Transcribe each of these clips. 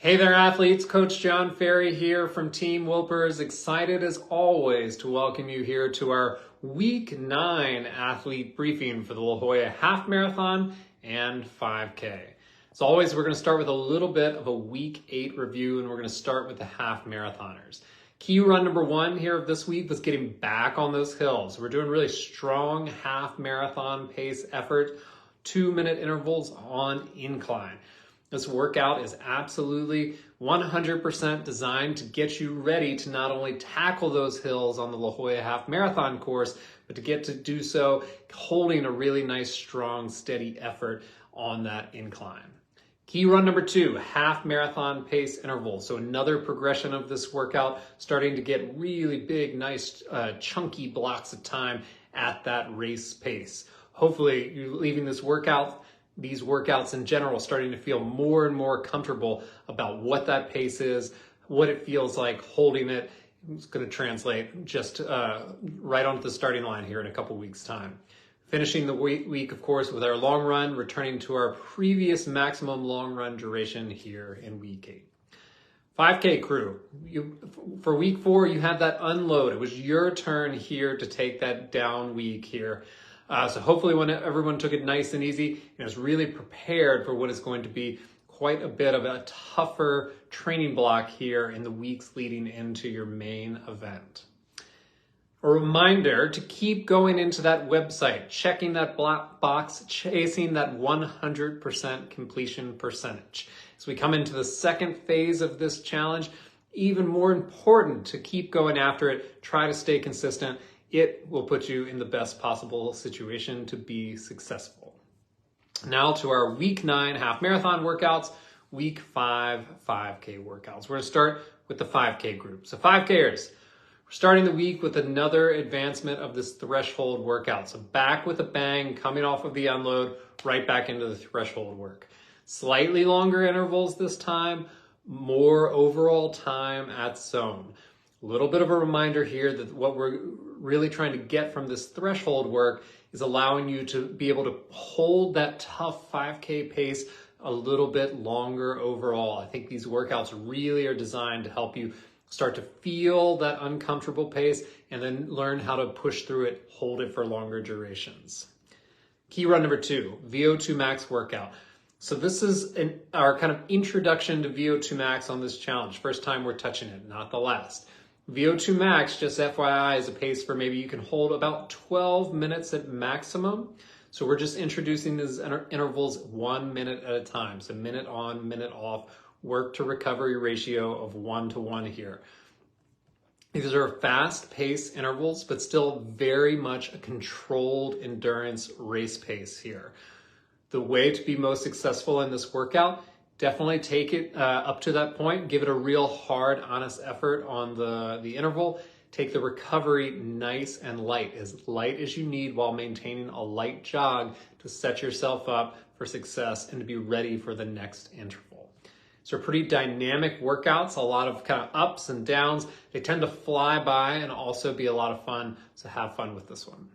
Hey there, athletes. Coach John Ferry here from Team Wilpers. Excited as always to welcome you here to our Week 9 athlete briefing for the La Jolla Half Marathon and 5K. As always, we're going to start with a little bit of a Week 8 review, and we're going to start with the half marathoners. Key run number 1 here of this week was getting back on those hills. We're doing really strong half marathon pace effort, 2-minute intervals on incline. This workout is absolutely 100% designed to get you ready to not only tackle those hills on the La Jolla Half Marathon course, but to get to do so holding a really nice, strong, steady effort on that incline. Key run number 2, half marathon pace interval. So another progression of this workout, starting to get really big, nice, chunky blocks of time at that race pace. Hopefully you're leaving these workouts in general, starting to feel more and more comfortable about what that pace is, what it feels like holding it. It's going to translate just right onto the starting line here in a couple weeks' time. Finishing the week, of course, with our long run, returning to our previous maximum long run duration here in week 8. 5K crew, for week 4, you had that unload. It was your turn here to take that down week here. So hopefully when everyone took it nice and easy and was really prepared for what is going to be quite a bit of a tougher training block here in the weeks leading into your main event. A reminder to keep going into that website, checking that black box, chasing that 100% completion percentage. As we come into the second phase of this challenge, even more important to keep going after it, try to stay consistent. It will put you in the best possible situation to be successful. Now to our week 9 half marathon workouts, week 5 5K workouts. We're going to start with the 5K group. So 5Kers, we're starting the week with another advancement of this threshold workout. So back with a bang, coming off of the unload, right back into the threshold work. Slightly longer intervals this time, more overall time at zone. A little bit of a reminder here that what we're really trying to get from this threshold work is allowing you to be able to hold that tough 5K pace a little bit longer overall. I think these workouts really are designed to help you start to feel that uncomfortable pace and then learn how to push through it, hold it for longer durations. Key run number 2, VO2 max workout. So this is our kind of introduction to VO2 max on this challenge. First time we're touching it, not the last. VO2 max, just FYI, is a pace for maybe you can hold about 12 minutes at maximum. So we're just introducing these intervals 1 minute at a time. So minute on, minute off, work to recovery ratio of 1-to-1 here. These are fast pace intervals, but still very much a controlled endurance race pace here. The way to be most successful in this workout, definitely take it up to that point. Give it a real hard, honest effort on the interval. Take the recovery nice and light as you need while maintaining a light jog to set yourself up for success and to be ready for the next interval. So pretty dynamic workouts, a lot of kind of ups and downs. They tend to fly by and also be a lot of fun, so have fun with this one.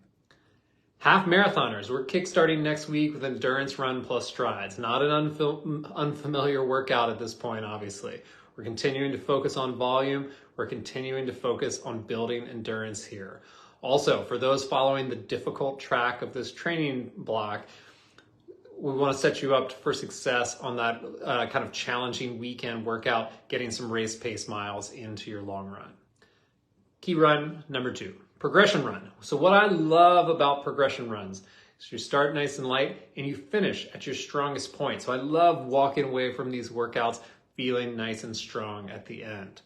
Half marathoners, we're kickstarting next week with endurance run plus strides. Not an unfamiliar workout at this point, obviously. We're continuing to focus on volume. We're continuing to focus on building endurance here. Also, for those following the difficult track of this training block, we want to set you up for success on that kind of challenging weekend workout, getting some race pace miles into your long run. Key run number 2. Progression run. So what I love about progression runs is you start nice and light and you finish at your strongest point. So I love walking away from these workouts feeling nice and strong at the end.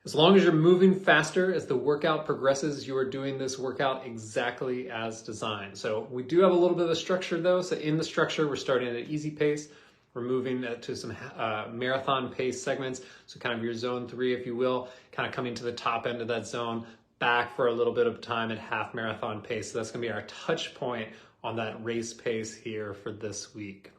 As long as you're moving faster as the workout progresses, you are doing this workout exactly as designed. So we do have a little bit of a structure though. So in the structure, we're starting at an easy pace. We're moving to some marathon pace segments. So kind of your zone 3, if you will, kind of coming to the top end of that zone, back for a little bit of time at half marathon pace. So that's gonna be our touch point on that race pace here for this week.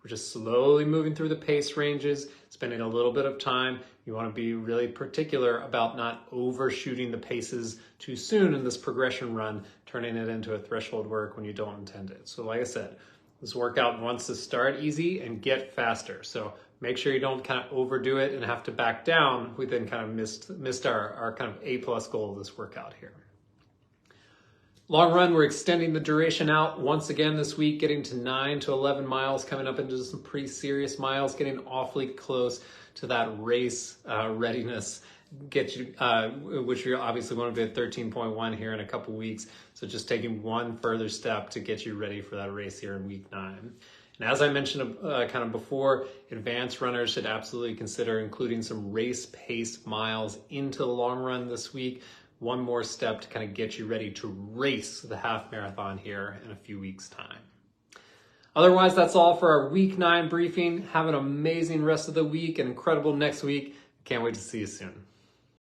We're just slowly moving through the pace ranges, spending a little bit of time. You wanna be really particular about not overshooting the paces too soon in this progression run, turning it into a threshold work when you don't intend it. So like I said, This workout wants to start easy and get faster. So make sure you don't kind of overdo it and have to back down. We then kind of missed our kind of A+ goal of this workout here. Long run, we're extending the duration out once again this week, getting to 9 to 11 miles, coming up into some pretty serious miles, getting awfully close to that race readiness, which you obviously want to be at 13.1 here in a couple weeks. So just taking one further step to get you ready for that race here in week 9. And as I mentioned kind of before, advanced runners should absolutely consider including some race pace miles into the long run this week. One more step to kind of get you ready to race the half marathon here in a few weeks' time. Otherwise, that's all for our week 9 briefing. Have an amazing rest of the week and incredible next week. Can't wait to see you soon.